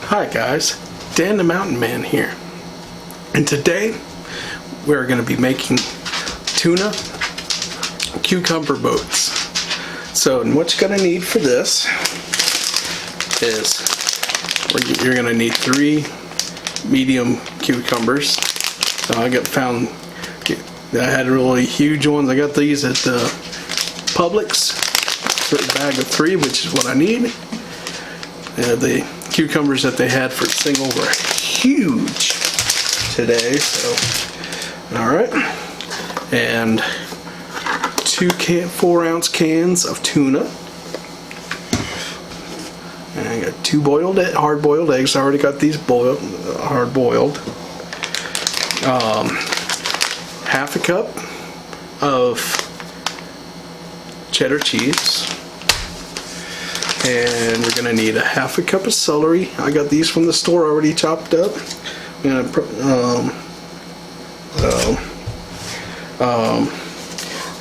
Hi guys, Dan the Mountain Man here, and today we're going to be making tuna cucumber boats. So what you're going to need for this is you're going to need 3 medium cucumbers. So I had really huge ones. I got these at Publix, a bag of 3, which is what I need. The cucumbers that they had for single were huge today, so alright. And 2 4-ounce cans of tuna. And I got 2 hard-boiled eggs. I already got these hard-boiled. Half a cup of cheddar cheese. And we're gonna need a half a cup of celery. I got these from the store already chopped up. And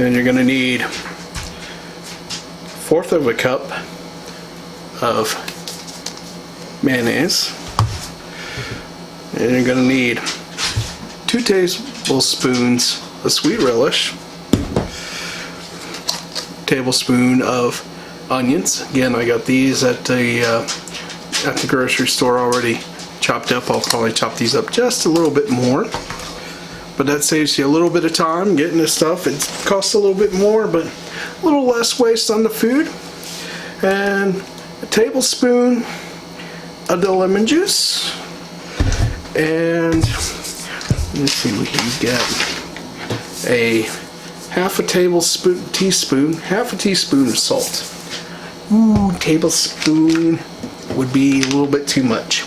you're gonna need 1/4 of a cup of mayonnaise. And you're gonna need 2 tablespoons of sweet relish. Tablespoon of onions. Again, I got these at the grocery store already chopped up. I'll probably chop these up just a little bit more, but that saves you a little bit of time getting this stuff. It costs a little bit more, but a little less waste on the food. And a tablespoon of the lemon juice. And let's see, we can get half a teaspoon of salt. Ooh, tablespoon would be a little bit too much.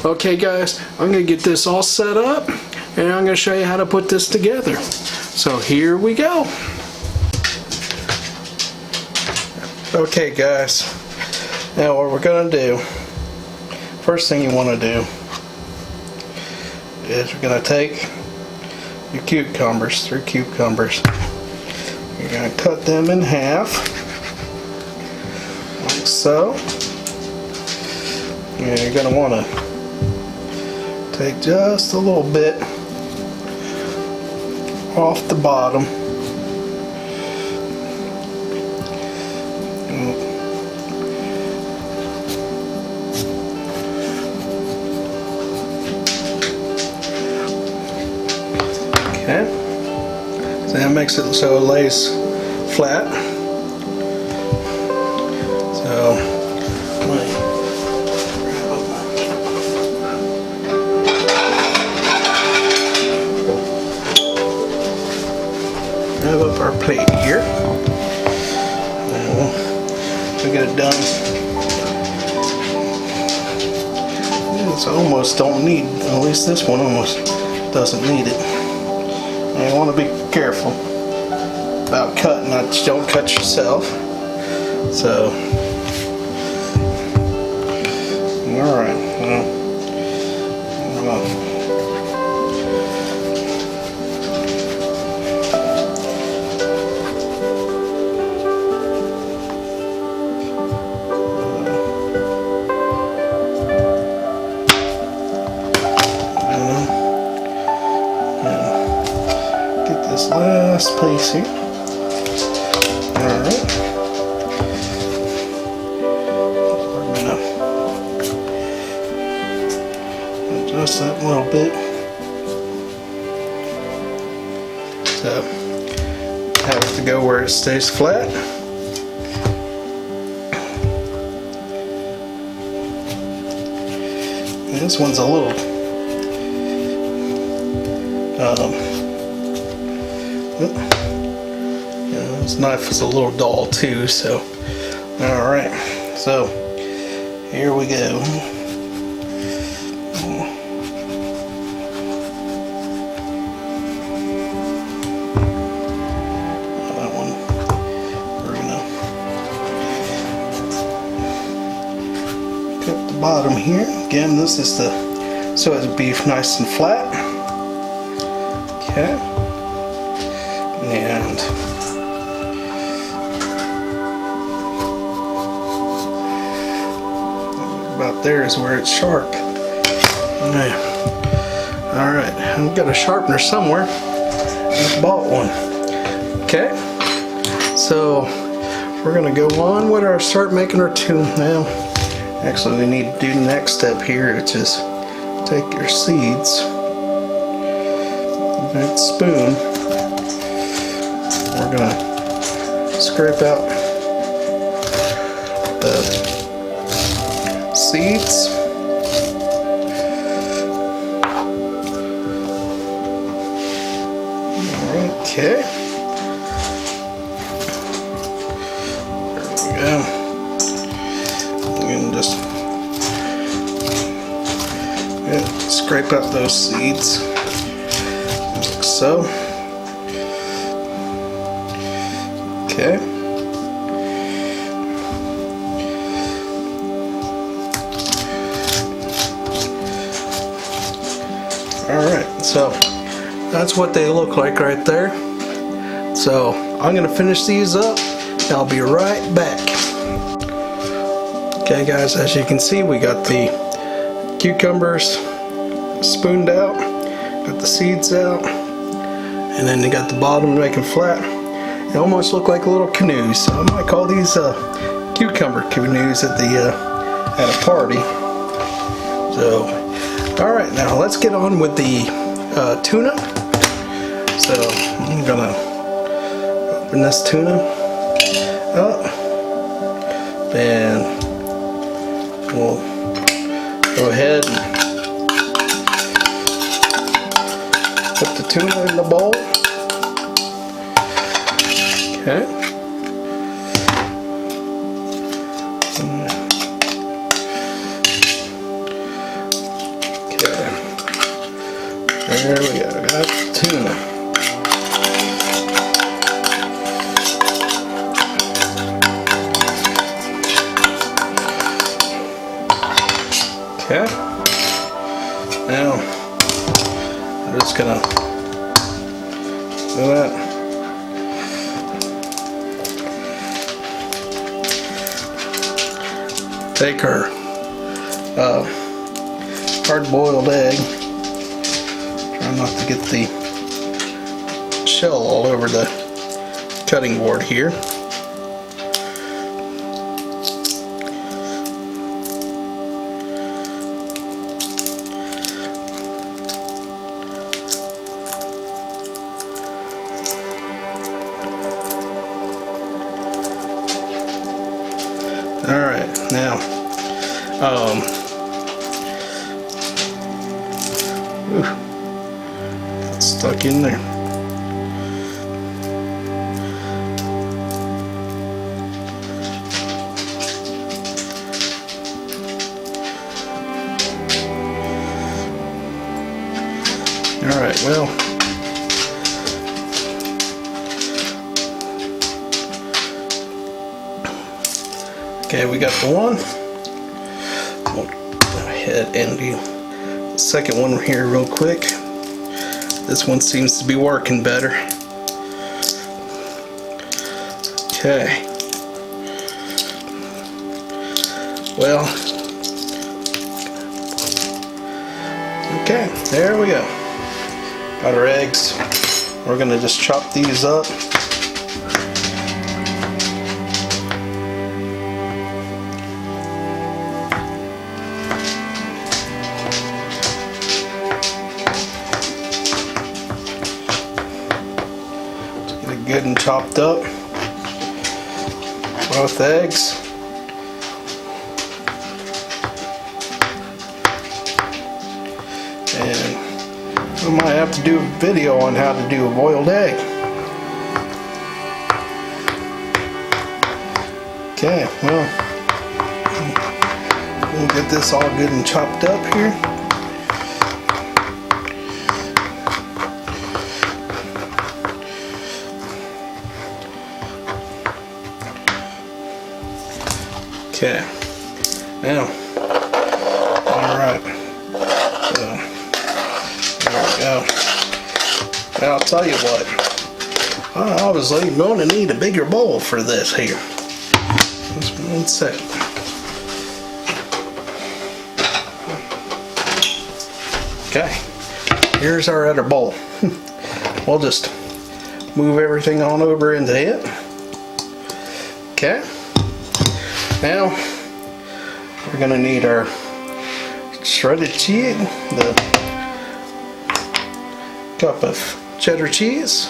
Okay guys, I'm gonna get this all set up and I'm gonna show you how to put this together. So here we go. Okay guys, now what we're gonna do, first thing you want to do is we're gonna take your cucumbers, 3 cucumbers. You're gonna cut them in half. So, and you're going to want to take just a little bit off the bottom. Okay, so that makes it so it lays flat. So, have up our plate here. We get it done. It's almost don't need, at least this one almost doesn't need it. And you want to be careful about cutting, don't cut yourself. So, alright, get this last piece here. Alright. Just that little bit. So have it to go where it stays flat. And this one's a little this knife is a little dull too, so alright, so here we go. Bottom here again, this is so it'll be nice and flat. Okay, and about there is where it's sharp. Yeah. Alright, I've got a sharpener somewhere. I bought one. Okay, so we're going to go on with our start making our tuna. Now, actually we need to do the next step here, which is take your seeds, that spoon, we're going to scrape out the seeds. Okay. There we go. We can just scrape out those seeds like so. Okay. Alright, so that's what they look like right there. So I'm going to finish these up and I'll be right back. Okay guys, as you can see, we got the cucumbers spooned out, got the seeds out, and then they got the bottom making flat. They almost look like little canoes. So I might call these cucumber canoes at a party. So, all right, now let's get on with the tuna. So I'm gonna open this tuna up, and we'll go ahead and put the tuna in the bowl. Okay. Okay. There we go. Got the tuna. Okay. Now I'm just gonna do that. Take our hard-boiled egg. Try not to get the shell all over the cutting board here. Alright, now, got stuck in there. Alright, well, okay, we got the one. We'll go ahead and do the second one here real quick. This one seems to be working better. Okay. Well, okay, there we go. Got our eggs. We're gonna just chop these up. Good and chopped up, both eggs. And we might have to do a video on how to do a boiled egg. Okay, well, we'll get this all good and chopped up here. Okay, now, alright, so, there we go. Now, I'll tell you what, I was going to need a bigger bowl for this here. Just one second. Okay, here's our other bowl. We'll just move everything on over into it. Okay, now we're gonna need our shredded cheese, the cup of cheddar cheese,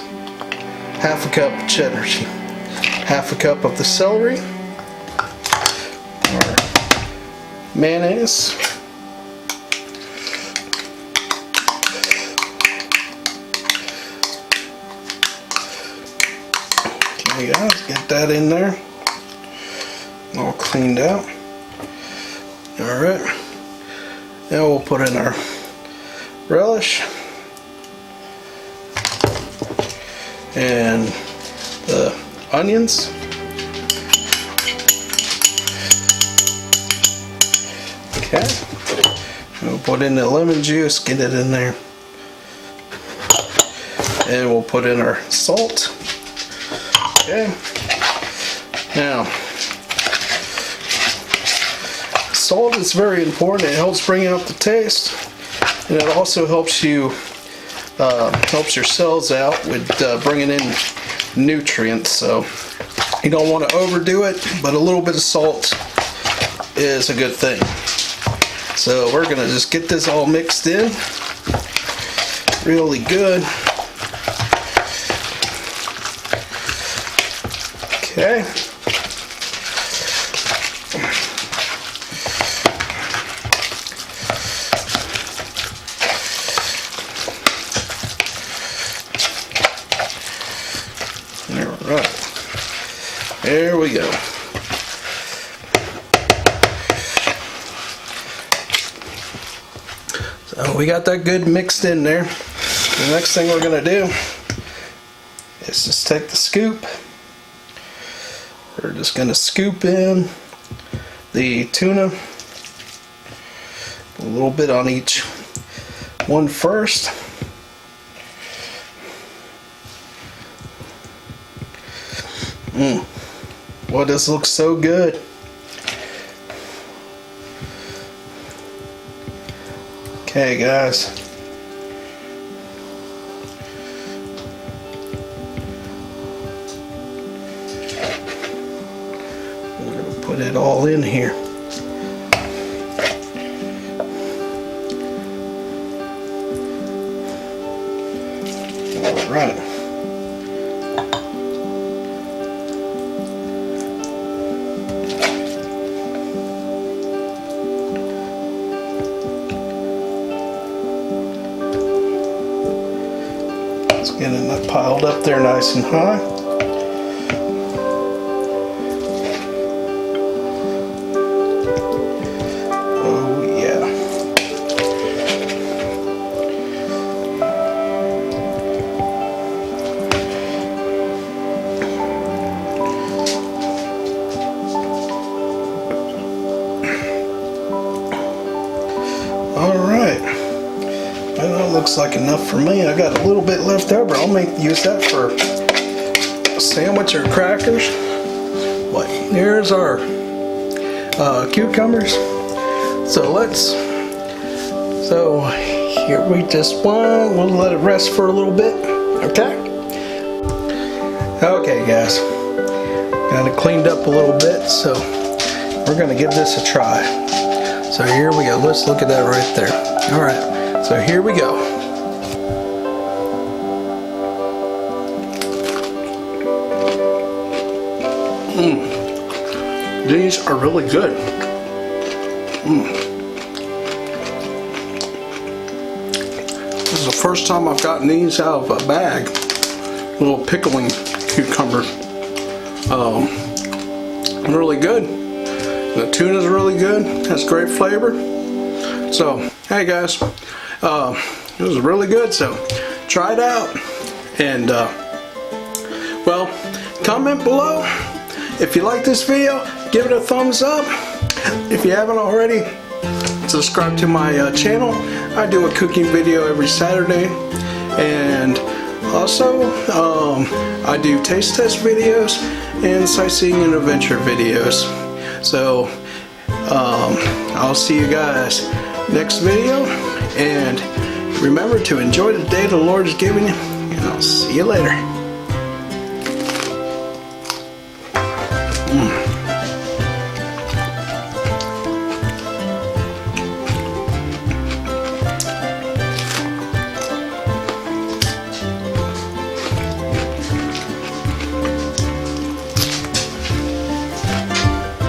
half a cup of cheddar cheese, half a cup of the celery, our mayonnaise, okay guys, get that in there, all cleaned out. Alright, now we'll put in our relish and the onions. Okay, we'll put in the lemon juice, get it in there, and we'll put in our salt. Okay, now salt is very important. It helps bring out the taste, and it also helps you helps your cells out with bringing in nutrients. So you don't want to overdo it, but a little bit of salt is a good thing. So we're gonna just get this all mixed in really good. Okay. Alright, there we go. So we got that good mixed in there. The next thing we're going to do is just take the scoop. We're just going to scoop in the tuna, a little bit on each one first. Boy, this looks so good. Okay, guys. We're going to put it all in here. All right. Getting that piled up there nice and high. Oh yeah. All right. Well, that looks like enough for me. I got a little bit left over. I'll use that for a sandwich or crackers. But here's our cucumbers. So here we just we'll let it rest for a little bit. Okay. Okay, guys. Got it cleaned up a little bit, so we're gonna give this a try. So here we go. Let's look at that right there. All right. So here we go. These are really good. This is the first time I've gotten these out of a bag. Little pickling cucumber. Really good. The tuna's really good. Has great flavor. So, hey guys. It was really good, so try it out, and well, comment below if you like this video. Give it a thumbs up. If you haven't already, subscribe to my channel. I do a cooking video every Saturday, and also I do taste test videos and sightseeing and adventure videos. So I'll see you guys next video, and Remember to enjoy the day the Lord is giving you, and I'll see you later.